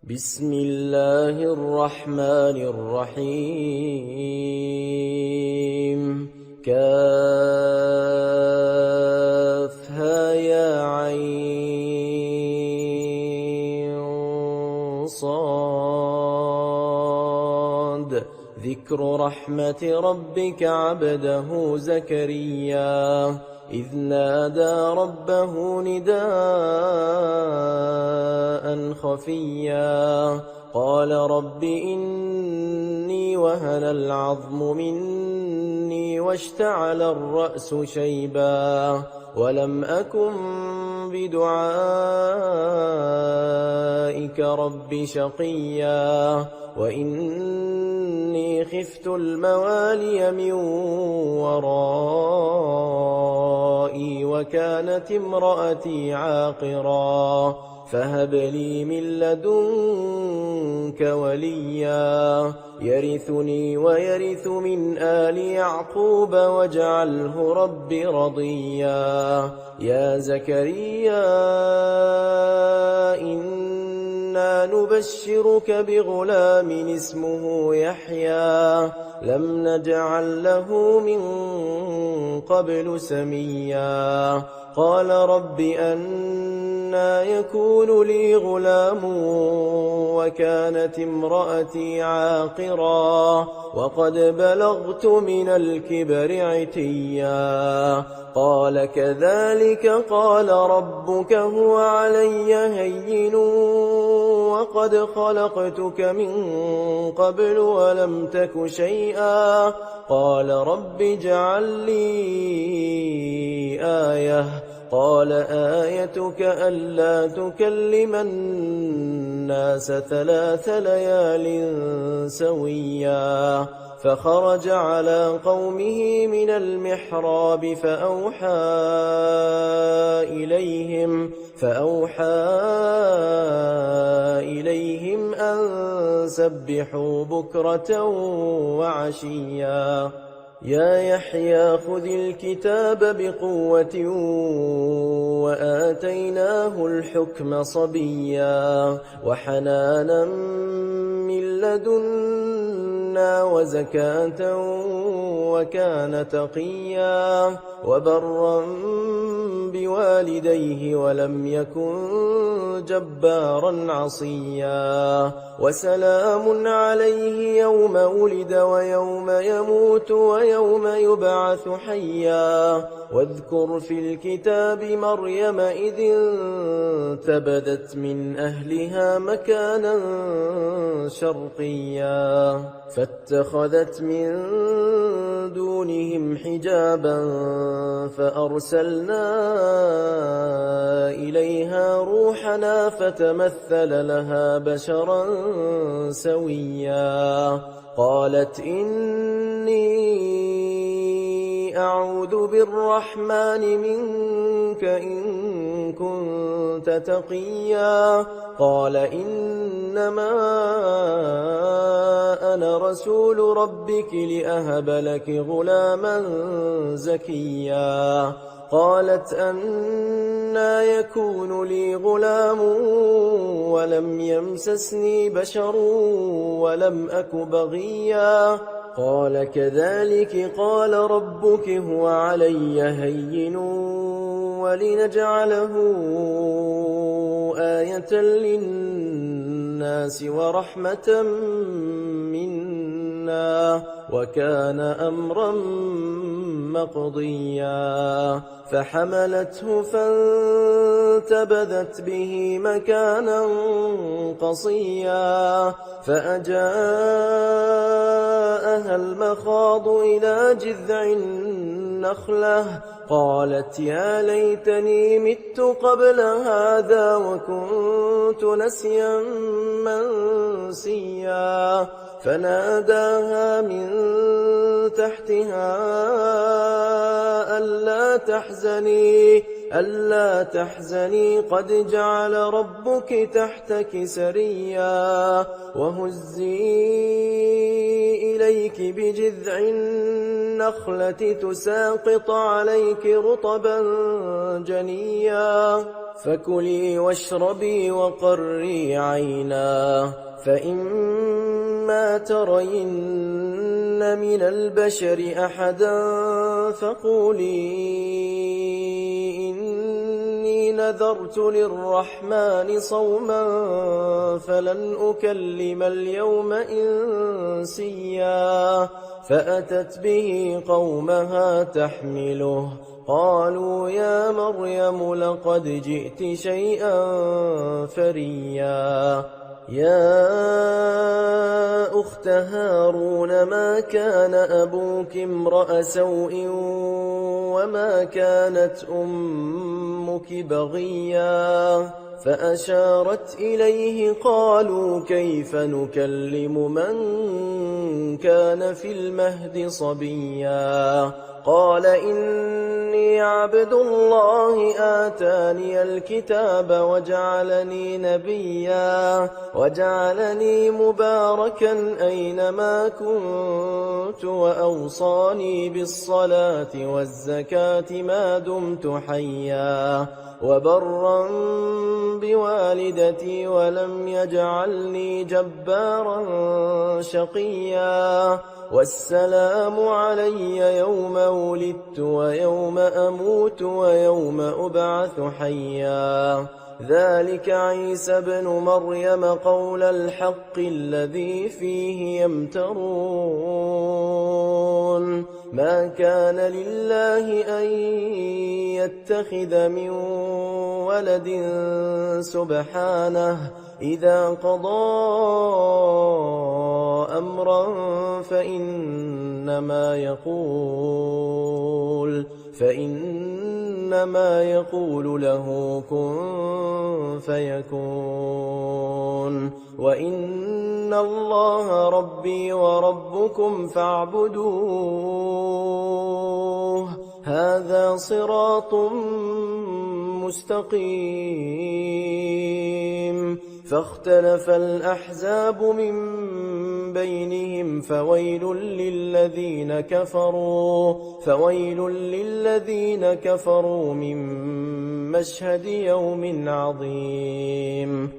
بسم الله الرحمن الرحيم كافها يا عين صاد ذكر رحمة ربك عبده زكريا إذ نادى ربه نداء خفيا قال رب إني وهن العظم مني واشتعل الرأس شيبا ولم أكن بدعائك رب شقيا وإني خفت الموالي من ورائي وكانت امرأتي عاقرا فهب لي من لدنك وليا يرثني ويرث من آل يعقوب واجعله رب رضيا يا زكريا إنا نبشرك بغلام اسمه يحيى لم نجعل له من قبل سميا قال رب أنى يكون لي غلام وكانت امرأتي عاقرا وقد بلغت من الكبر عتيا قال كذلك قال ربك هو علي هين وقد خلقتك من قبل ولم تك شيئا قال رب اجعل لي آية قال آيتك ألا تكلم الناس 3 ليال سويا فخرج على قومه من المحراب فأوحى إليهم أن سبحوا بكرة وعشيا يا يحيى خذ الكتاب بقوة وآتيناه الحكم صبيا وحنانا من لدنا وزكاة وكان تقيا وبرا بوالديه ولم يكن جبارا عصيا وسلام عليه يوم ولد ويوم يموت ويوم يبعث حيا واذكر في الكتاب مريم إذ انتبذت من أهلها مكانا شرقيا فاتخذت من دونهم حجابا فأرسلنا إليها روحنا فتمثل لها بشرا سويا قالت إني أعوذ بالرحمن منك إن كنت تقيا قال إنما أنا رسول ربك لأهب لك غلاما زكيا قالت أنى يكون لي غلام ولم يمسسني بشر ولم أك بغيا قال كذلك قال ربك هو علي هين ولنجعله آية للناس ورحمة منا وكان أمرا مقضيا فحملته فانتبذت به مكانا قصيا فأجاءها المخاض إلى جذع النخلة قالت يا ليتني مت قبل هذا وكنت نسيا منسيا فناداها من تحتها ألا تحزني قد جعل ربك تحتك سريا وهزي إليك بجذع النخلة تساقط عليك رطبا جنيا فكلي واشربي وقري عينا، فإما ترين من البشر أحدا فقولي إني نذرت للرحمن صوما فلن أكلم اليوم إنسيا. فأتت به قومها تحمله، قالوا يا مريم لقد جئت شيئا فريا. يا أخت هارون ما كان أبوك امرأ سوء وما كانت أمك بغيا. فأشارت إليه، قالوا كيف نكلم من كان في المهد صبيا. قال إني عبد الله آتاني الكتاب وجعلني نبيا وجعلني مباركا أينما كنت وأوصاني بالصلاة والزكاة ما دمت حيا وبرا بوالدتي ولم يجعلني جبارا شقيا. والسلام علي يوم ولدت ويوم أموت ويوم أبعث حيا. ذلك عيسى ابن مريم قول الحق الذي فيه يمترون. ما كان لله أن يتخذ من ولد سبحانه، إذا قضى أمرا فإنما يقول له كن فيكون. وإن الله ربي وربكم فاعبدوه، هذا صراط مستقيم. فاختلف الأحزاب من بينهم، فويل للذين كفروا من مشهد يوم عظيم.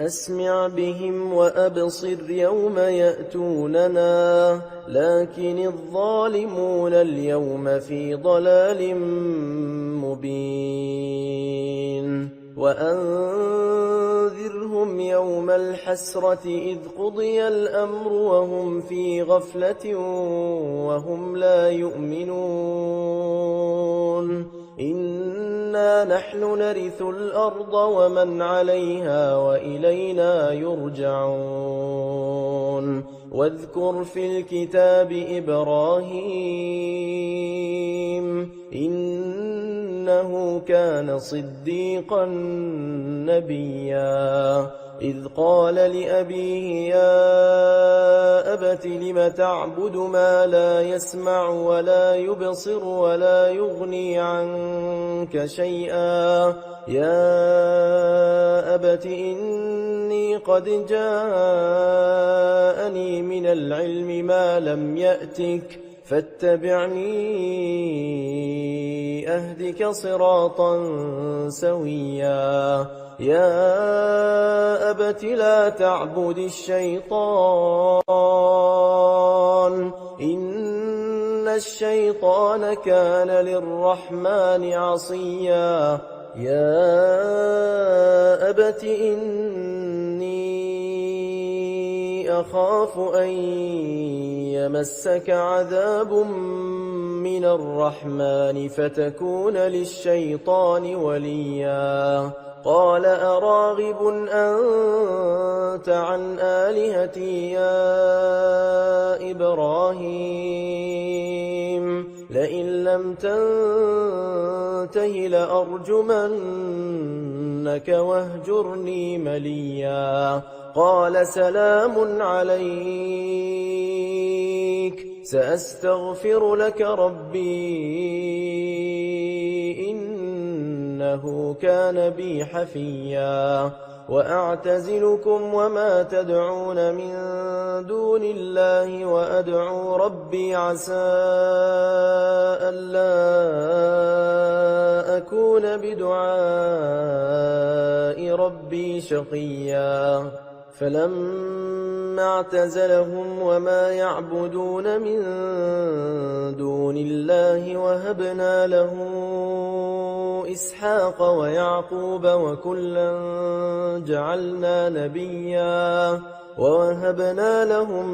أسمع بهم وأبصر يوم يأتوننا، لكن الظالمون اليوم في ضلال مبين. وأنذرهم يوم الحسرة إذ قضي الأمر وهم في غفلة وهم لا يؤمنون. إنا نحن نرث الأرض ومن عليها وإلينا يرجعون. واذكر في الكتاب إبراهيم، إنه كان صديقا نبيا. إذ قال لأبيه يا أبت لم تعبد ما لا يسمع ولا يبصر ولا يغني عنك شيئا. يا أبت إني قد جاءني من العلم ما لم يأتك فاتبعني أهدك صراطا سويا. يا أبت لا تعبد الشيطان، إن الشيطان كان للرحمن عصيا. يا أبت إني أخاف أن يمسك عذاب من الرحمن فتكون للشيطان وليا. قال أراغب أنت عن آلهتي يا إبراهيم؟ لئن لم تنته لأرجمنك واهجرني مليا. قال سلام عليك، سأستغفر لك ربي إنه كان بي حفيا. وأعتزلكم وما تدعون من دون الله وأدعو ربي عسى ألا أكون بدعاء ربي شقيا فلما اعتزلهم وما يعبدون من دون الله وهبنا له إسحاق ويعقوب وكلا جعلنا نبيا ووهبنا لهم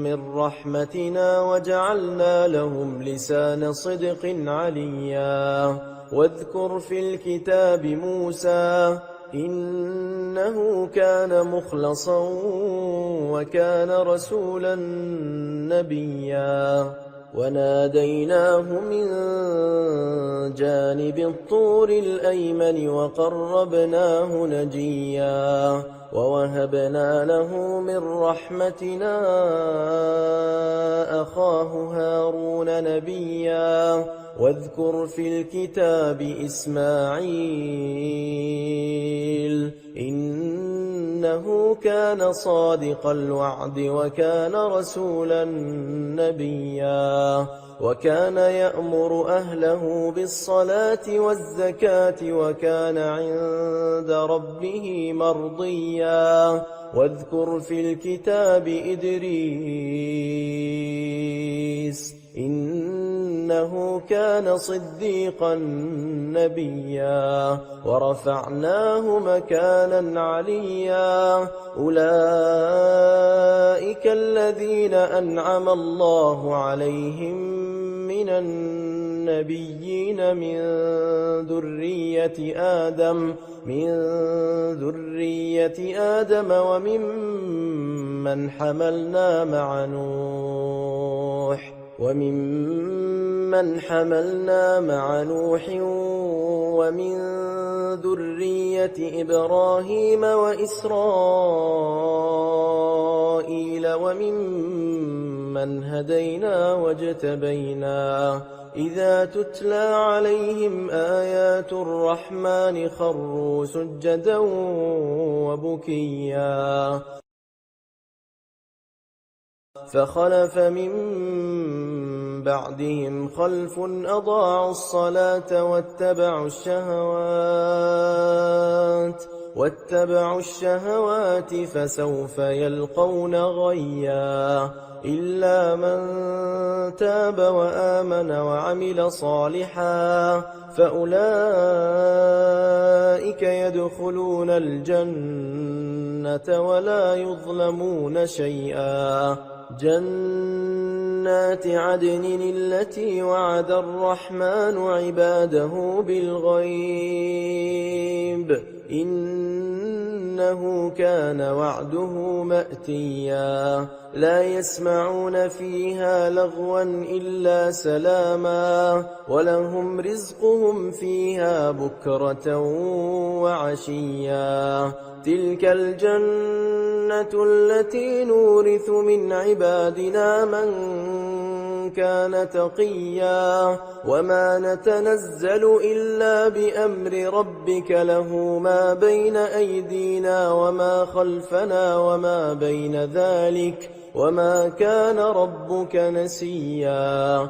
من رحمتنا وجعلنا لهم لسان صدق عليا واذكر في الكتاب موسى إنه كان مخلصا وكان رسولا نبيا وناديناه من جانب الطور الأيمن وقربناه نجيا ووهبنا له من رحمتنا أخاه هارون نبيا واذكر في الكتاب إسماعيل إنه كان صادق الوعد وكان رسولا نبيا وكان يأمر أهله بالصلاة والزكاة وكان عند ربه مرضيا واذكر في الكتاب إدريس إنه كان صديقا نبيا ورفعناه مكانا عليا أولئك الذين أنعم الله عليهم من النبيين من ذرية آدم وممن حملنا مع نوح ومن ذرية إبراهيم وإسرائيل وممن هدينا واجتبينا إذا تتلى عليهم آيات الرحمن خروا سجدا وبكيا فخلف من بعدهم خلف أضاعوا الصلاة واتبعوا الشهوات فسوف يلقون غيا إلا من تاب وآمن وعمل صالحا فأولئك يدخلون الجنة ولا يظلمون شيئا جنات عدن التي وعد الرحمن عباده بالغيب إنه كان وعده مأتيا لا يسمعون فيها لغوا إلا سلاما ولهم رزقهم فيها بكرة وعشيا تلك الجنة التي نورث من عبادنا من كان تقيا وما نتنزل إلا بأمر ربك له ما بين أيدينا وما خلفنا وما بين ذلك وما كان ربك نسيا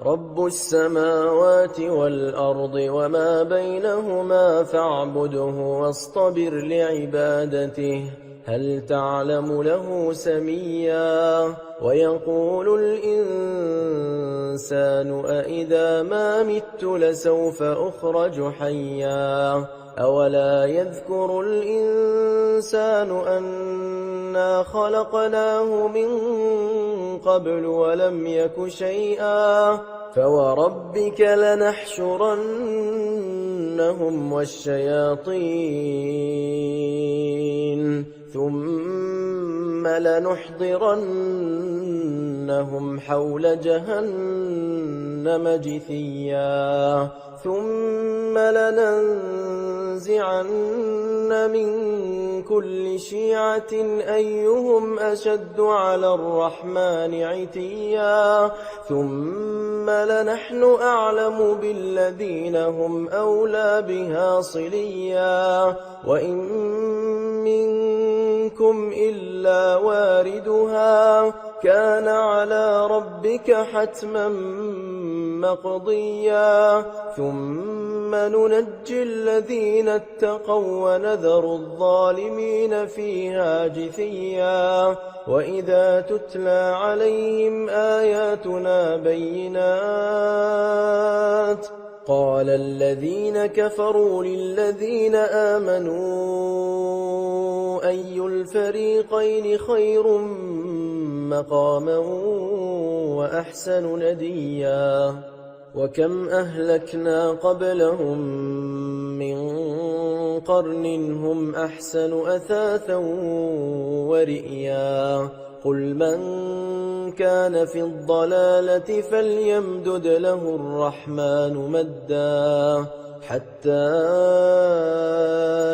رب السماوات والأرض وما بينهما فاعبده واصطبر لعبادته هل تعلم له سميا ويقول الإنسان أإذا ما مت لسوف أخرج حيا أولا يذكر الإنسان أنا خلقناه من قبل ولم يك شيئا فوربك لنحشرنهم والشياطين ثم لنحضرنهم حول جهنم جثيا ثم لننزعن من كل شيعة أيهم أشد على الرحمن عتيا ثم لنحن أعلم بالذين هم أولى بها صليا وإن منكم إلا واردها كان على ربك حتما مقضيا ثم ننجي الذين اتقوا ونذر الظالمين فيها جثيا وإذا تتلى عليهم آياتنا بينات قال الذين كفروا للذين آمنوا أي الفريقين خير مقاما وأحسن نديا وكم أهلكنا قبلهم من قرن هم أحسن أثاثا ورئيا قل من كان في الضلالة فليمدد له الرحمن مدا حتى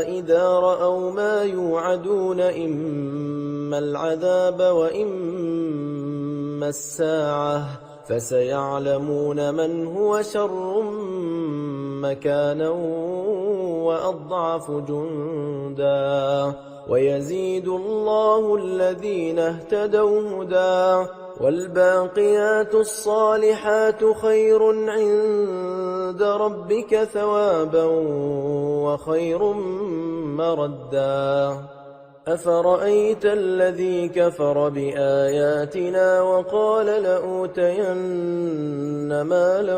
إذا رأوا ما يوعدون إما العذاب وإما الساعة فسيعلمون من هو شر مكانا وأضعف جندا ويزيد الله الذين اهتدوا هدى والباقيات الصالحات خير عند ربك ثوابا وخير مردا أفرأيت الذي كفر بآياتنا وقال لأوتين مالا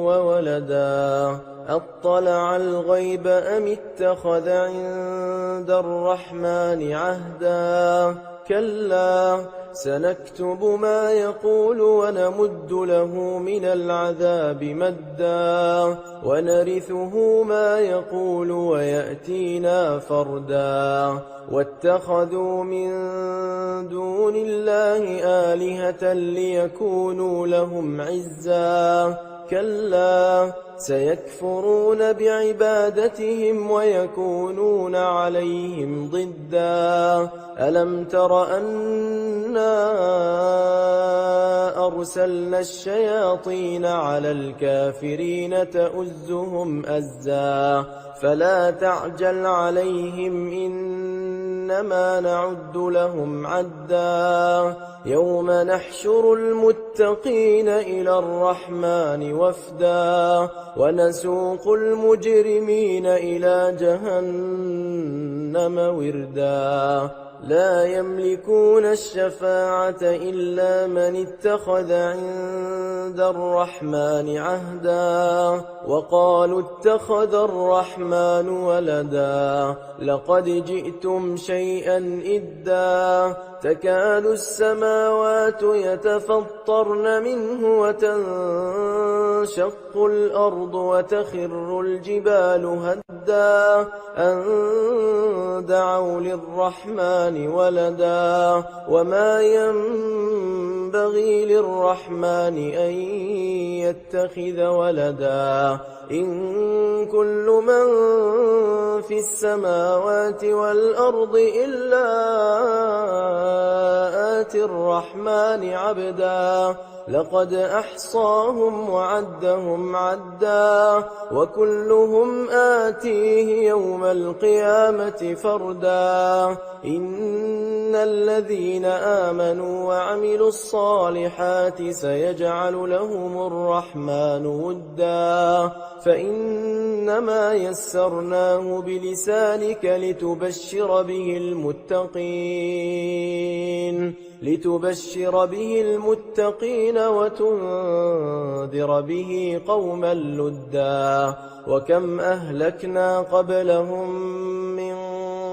وولدا أطلع الغيب أم اتخذ عند الرحمن عهدا كلا سنكتب ما يقول ونمد له من العذاب مدا ونرثه ما يقول ويأتينا فردا واتخذوا من دون الله آلهة ليكونوا لهم عزا كلا سيكفرون بعبادتهم ويكونون عليهم ضدا ألم تر أنا أرسلنا الشياطين على الكافرين تؤزهم أزا فلا تعجل عليهم إنما نعد لهم عدا يوم نحشر المتقين إلى الرحمن وفدا ونسوق المجرمين إلى جهنم وردا لا يملكون الشفاعة إلا من اتخذ عند الرحمن عهدا وقالوا اتخذ الرحمن ولدا لقد جئتم شيئا إدا تكاد السماوات يتفطرن منه وتنشق الأرض وتخر الجبال هدا أن دعوا للرحمن ولدا وما ينبغي للرحمن أن يتخذ ولدا إن كل من في السماوات والأرض إلا آتي الرحمن عبدا لقد أحصاهم وعدهم عدا وكلهم آتيه يوم القيامة فردا إن الذين آمنوا وعملوا الصالحات سيجعل لهم الرحمن ودا فإنما يسرناه بلسانك لتبشر به المتقين وتنذر به قوما لدا وكم أهلكنا قبلهم من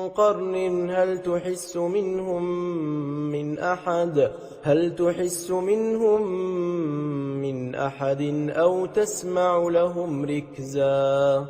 قرن هل تحس منهم من أحد أو تسمع لهم ركزا